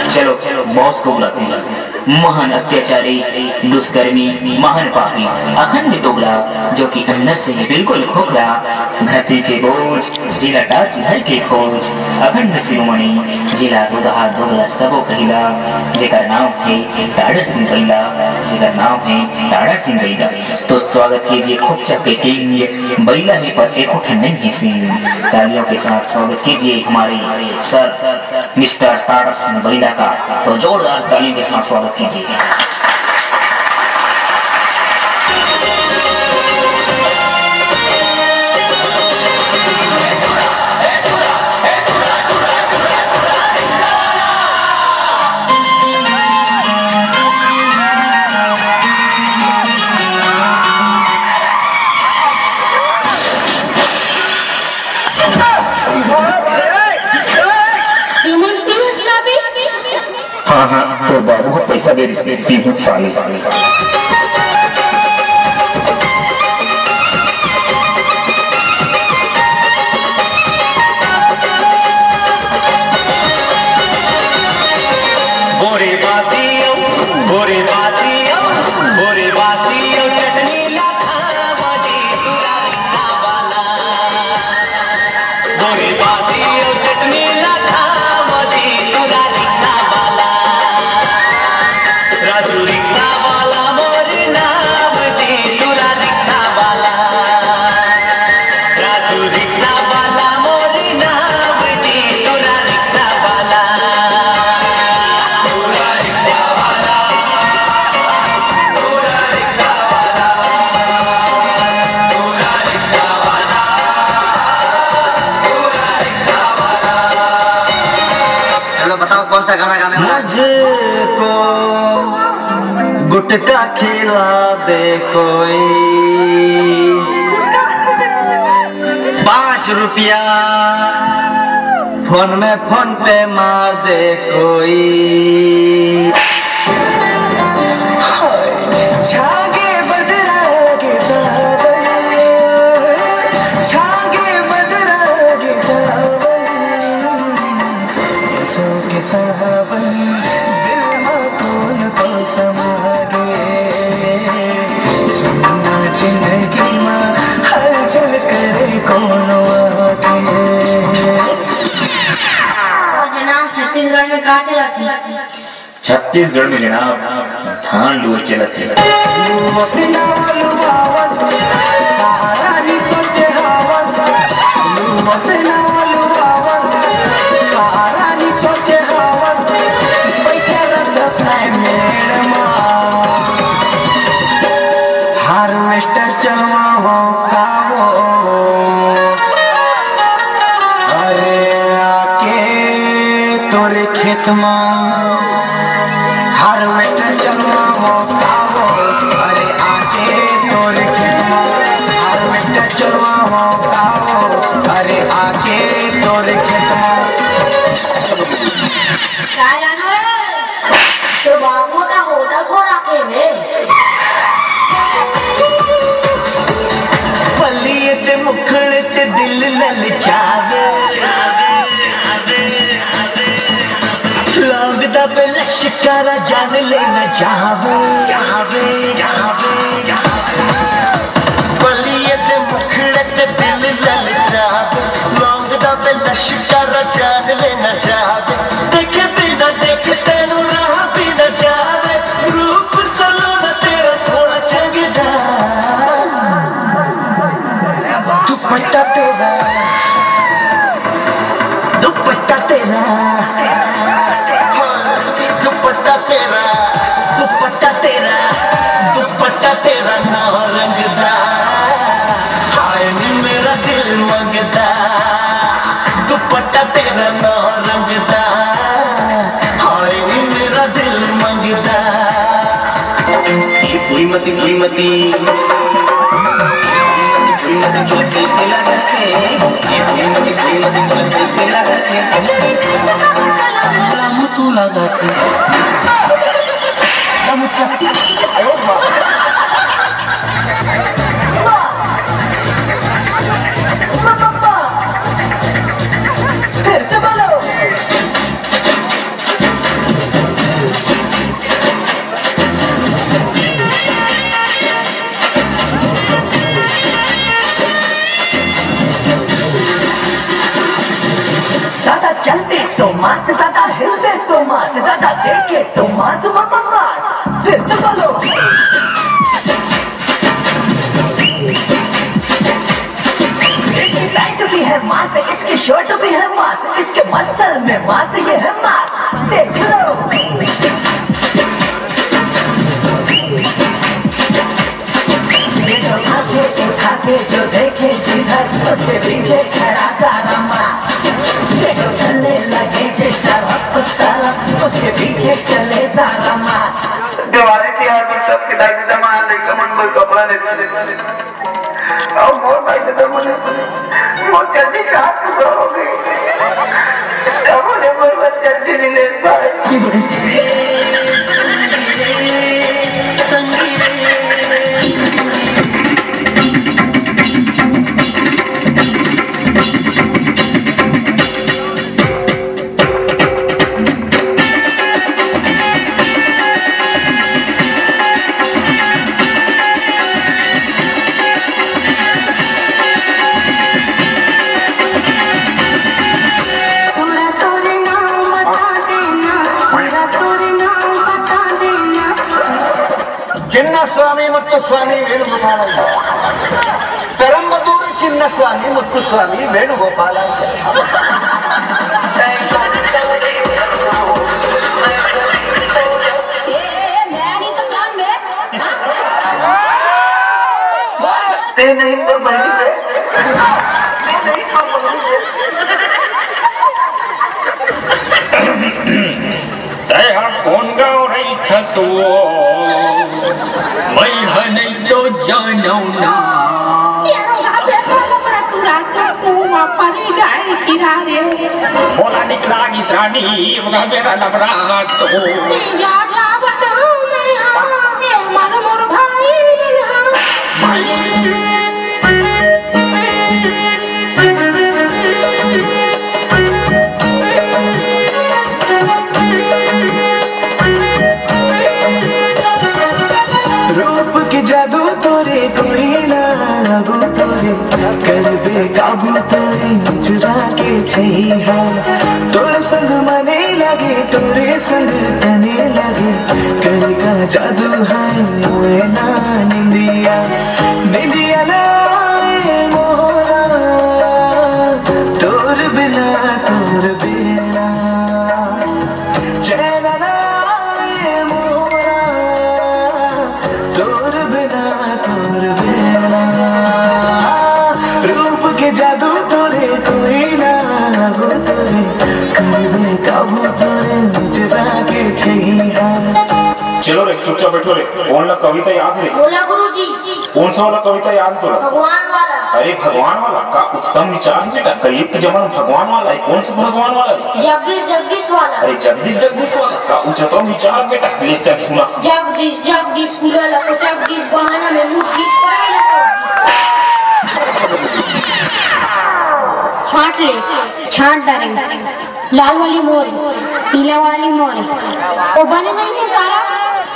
चलो बॉस को बुलाते हैं। महान अत्याचारी, दुष्कर्मी, महान पापी, अखंड दोगला, जो कि अंदर से ही बिल्कुल खोखला, धरती के बोझ, जिला टार्च धर के खोज, अखंड शिरोमणि, जिला दुधा दोगला सबो कहिला, जेकर नाम है टाडर सिंह बैला, जेकर नाम है टाडर सिंह बैला। तो स्वागत कीजिए खुपचा के किंग बैला है पर एक नहीं है सिंह। तालियों के साथ स्वागत कीजिए हमारे सर मिस्टर टाडर सिंह बैला का। तो जोरदार तालियों के साथ स्वागत कीजिए। हाँ तो बाबू को पैसा दे रही हूँ साले। कौन सा गाना गाने मुझको गुटका खिला दे कोई, 5 रुपया फोन में फोन पे मार दे कोई। सावन दिल कौन तो समागे, सुनना जिंदगी में हलचल करे कौन आगे। जनाब छत्तीसगढ़ में कहाँ चला थी? छत्तीसगढ़ में जनाब धान लुआ चला थी। हार्वेस्टर चलवा हो कावो, अरे आके तोरे खेत में हार्वेस्टर चलवा हो कावो, अरे आके तोरे खेत में हार्वेस्टर चलवा हो कावो, अरे आके तोरे खेत में। क्या जानो रे? तो बाबू का होटल खो रखे में मुखड़े ते दिल ललचावे, लगदा पे लश्करा जान लेना चाहवे। बलिए ते मुखड़े ते दिल ललचावे, लगदा पे लश्करा जान लेना चाहवे। देखे बिना देखे तेनू राह भी न जा तेरा, दुपट्टा तेरा, दुपट्टा तेरा, दुपट्टा तेरा ना रंगदा, हाय नी मेरा दिल मंगदा, दुपट्टा तेरा ना रंगदा, हाय नी मेरा दिल मंगदा। मती मती तू लगाते फिर से बोलो। ज्यादा चलते तो मास, ज्यादा हिलते तो मास, ज्यादा देखे तो मास मास। फिर से बोलो। इसकी पैंट भी है मास, इसकी शर्ट भी है मास, इसके मसल में मास, ये है मास। देख लो। ये जो आगे उठा के जो देखे जिधर, उसके पीछे खड़ा सारा मास। ये जो चलने लगे जिस तरफ उसके पीछे चले सारा मास। दिवाली त्योहार पर सब किताब जमा लेकर मन में कपड़ा लेते और मोर भाई तो मुझे मोर जल्दी साथ हो गई, तब मुझे मोर बच्चा नहीं ले पाए। ಚಿನ್ನಸ್ವಾಮಿ ಮತ್ತು ಸ್ವಾಮಿ ವೇಣುಗೋಪಾಲಯ್ಯ, ಪೆರಂಬದೂರು ಚಿನ್ನಸ್ವಾಮಿ ಮತ್ತು ಸ್ವಾಮಿ ವೇಣುಗೋಪಾಲಯ್ಯ. नहीं तो बनी है, नहीं तो बनी है। तेरा कौन गाँव रही छसो, मैं नहीं तो जानो ना। बोला निकला किसानी होगा मेरा लबड़ा तो रूप की जादू तोरे कोई ना लागू तोरे, कर बेकाबू तोरे चुरा के छैहा, तोरे संग मने लगे तोरे संग तने लगे, कर का जादू है मोए ना निंदिया, निंदिया ना मोरा, तोर बिना चैन ना मोरा, तोर बिना रूप के जादू तोरे कोई ना लागू तोरे, कर बेकाबू तोरे चुरा के छैहा। चलो रे चुपचाप बैठो रे। कौन ला कविता याद है? बोला गुरुजी। कौन सा वाला कविता याद है तोरा? भगवान वाला। अरे भगवान वाला का उच्चतम विचार है बेटा, कलयुग के जमाने भगवान वाला है। कौन सा भगवान वाला है? जगदीश जगदीश वाला। अरे जगदीश वाला का उच्चतम विचार बेटा, प्लीज चल सुना। जगदीश जगदीश पूरा लको जगदीश बहाना में मुद्दीश पराई लको। छाट ले, छाट डालेंगे। लाल वाली मोर, पीला वाली मोर, वो बने नहीं है सारा,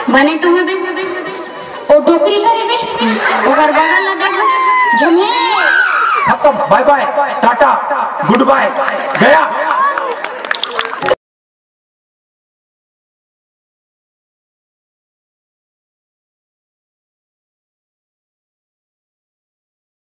बने तुम्हें भी, वो डोकरी करे भी, वो कर बगल लगा जमे। खत्म, bye bye, tata, good bye, गया।